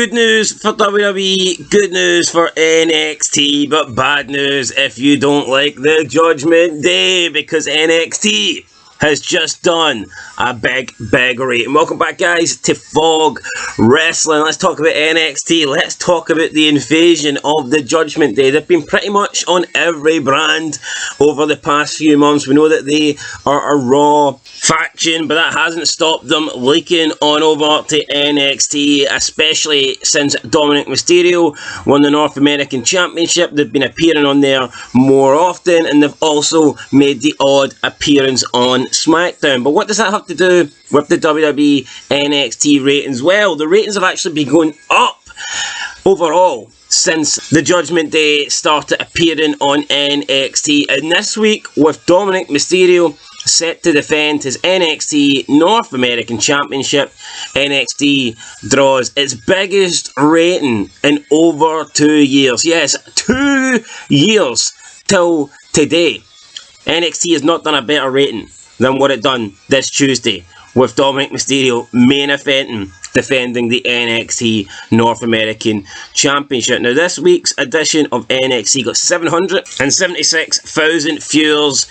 Good news for WWE, good news for NXT, but bad news if you don't like the Judgment Day, because NXT has just done a big rating. Welcome back, guys, to Fog Wrestling. Let's talk about NXT. Let's talk about the invasion of the Judgment Day. They've been pretty much on every brand over the past few months. We know that they are a Raw faction, but that hasn't stopped them leaking on over to NXT, especially since Dominic Mysterio won the North American Championship. They've been appearing on there more often, and they've also made the odd appearance on SmackDown. But what does that have to do with the WWE NXT ratings? Well, the ratings have actually been going up overall since the Judgment Day started appearing on NXT. And this week, with Dominic Mysterio set to defend his NXT North American Championship, NXT draws its biggest rating in over 2 years. Yes, 2 years till today. NXT has not done a better rating than what it done this Tuesday, with Dominic Mysterio main eventing, defending the NXT North American Championship. Now, this week's edition of NXT got 776,000 viewers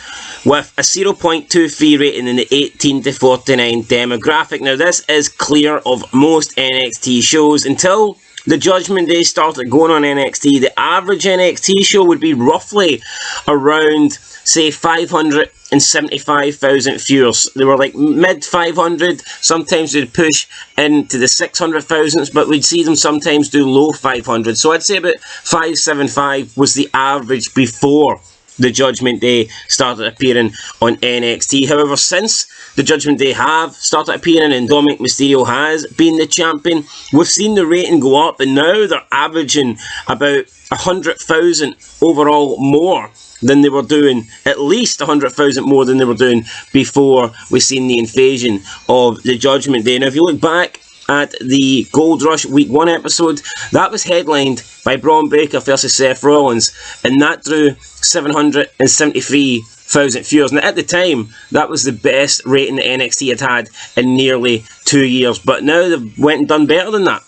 with a 0.23 rating in the 18 to 49 demographic. Now, this is clear of most NXT shows. Until the Judgment Day started going on NXT, the average NXT show would be roughly around, say, 575,000 viewers. They were like mid 500, sometimes they'd push into the 600,000s, but we'd see them sometimes do low 500. So I'd say about 575 was the average before the Judgment Day started appearing on NXT. However, since the Judgment Day have started appearing and Dominic Mysterio has been the champion, we've seen the rating go up, and now they're averaging about 100,000 overall more than they were doing, at least 100,000 more than they were doing before we seen the invasion of the Judgment Day. Now, if you look back at the Gold Rush Week 1 episode, that was headlined by Braun Breaker versus Seth Rollins, and that drew 773,000 viewers. Now, at the time, that was the best rating that NXT had had in nearly 2 years, but now they've went and done better than that.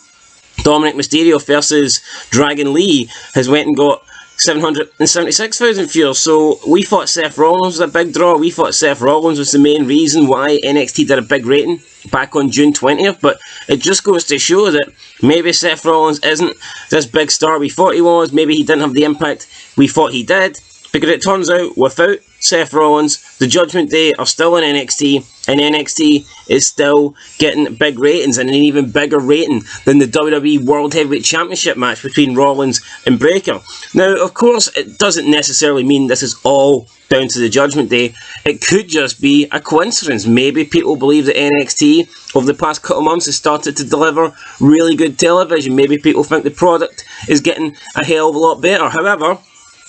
Dominic Mysterio versus Dragon Lee has went and got 776,000 viewers. So we thought Seth Rollins was a big draw. We thought Seth Rollins was the main reason why NXT did a big rating back on June 20th. But it just goes to show that maybe Seth Rollins isn't this big star we thought he was. Maybe he didn't have the impact we thought he did. Because it turns out, without Seth Rollins, the Judgment Day are still in NXT, and NXT is still getting big ratings, and an even bigger rating than the WWE World Heavyweight Championship match between Rollins and Breaker. Now, of course, it doesn't necessarily mean this is all down to the Judgment Day. It could just be a coincidence. Maybe people believe that NXT over the past couple of months has started to deliver really good television. Maybe people think the product is getting a hell of a lot better. However,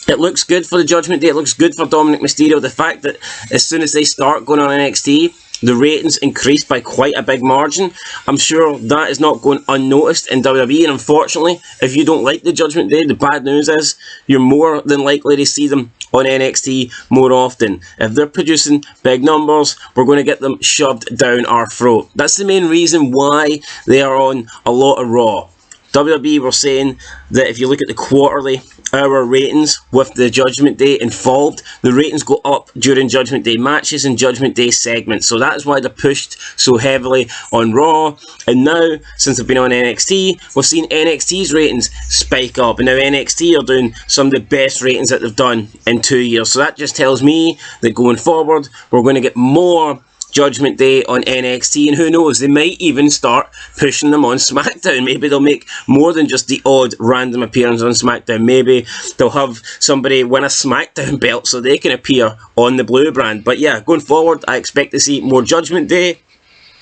it looks good for the Judgment Day. It looks good for Dominic Mysterio. The fact that as soon as they start going on NXT, the ratings increased by quite a big margin. I'm sure that is not going unnoticed in WWE. And unfortunately, if you don't like the Judgment Day, the bad news is you're more than likely to see them on NXT more often. If they're producing big numbers, we're going to get them shoved down our throat. That's the main reason why they are on a lot of Raw. WWE were saying that if you look at the quarterly hour ratings with the Judgment Day involved, the ratings go up during Judgment Day matches and Judgment Day segments. So that's why they're pushed so heavily on Raw. And now, since they've been on NXT, we've seen NXT's ratings spike up. And now NXT are doing some of the best ratings that they've done in 2 years. So that just tells me that going forward, we're going to get more Judgment Day on NXT, and who knows, they might even start pushing them on SmackDown. Maybe they'll make more than just the odd random appearance on SmackDown. Maybe they'll have somebody win a SmackDown belt so they can appear on the Blue brand. But yeah, going forward, I expect to see more Judgment Day,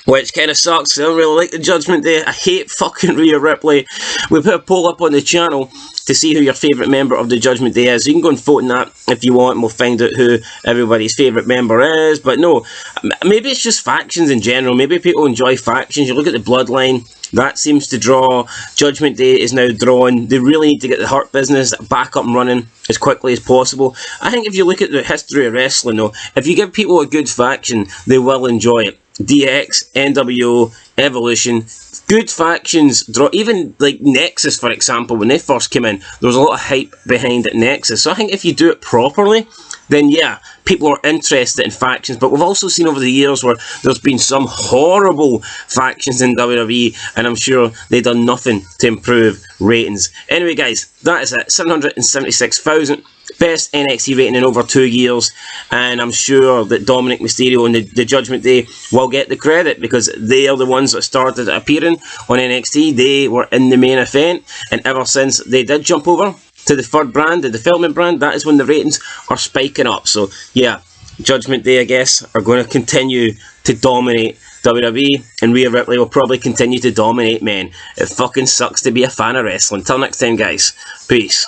which kind of sucks. I don't really like the Judgment Day. I hate fucking Rhea Ripley. We put a poll up on the channel to see who your favourite member of the Judgment Day is. You can go and vote on that if you want, and we'll find out who everybody's favourite member is. But no, maybe it's just factions in general. Maybe people enjoy factions. You look at the Bloodline, that seems to draw. Judgment Day is now drawn. They really need to get the Hurt Business back up and running as quickly as possible. I think if you look at the history of wrestling, though, if you give people a good faction, they will enjoy it. DX, NWO, Evolution, good factions draw. Even like Nexus, for example, when they first came in, there was a lot of hype behind it, Nexus. So I think if you do it properly, then yeah, people are interested in factions. But we've also seen over the years where there's been some horrible factions in WWE, and I'm sure they've done nothing to improve ratings. Anyway, guys, that is it. 776,000. Best NXT rating in over 2 years, and I'm sure that Dominic Mysterio and the Judgment Day will get the credit, because they are the ones that started appearing on NXT. They were in the main event, and ever since they did jump over to the third brand, the development brand, that is when the ratings are spiking up. So yeah, Judgment Day, I guess, are going to continue to dominate WWE, and Rhea Ripley will probably continue to dominate men. It fucking sucks to be a fan of wrestling. Till next time, guys. Peace.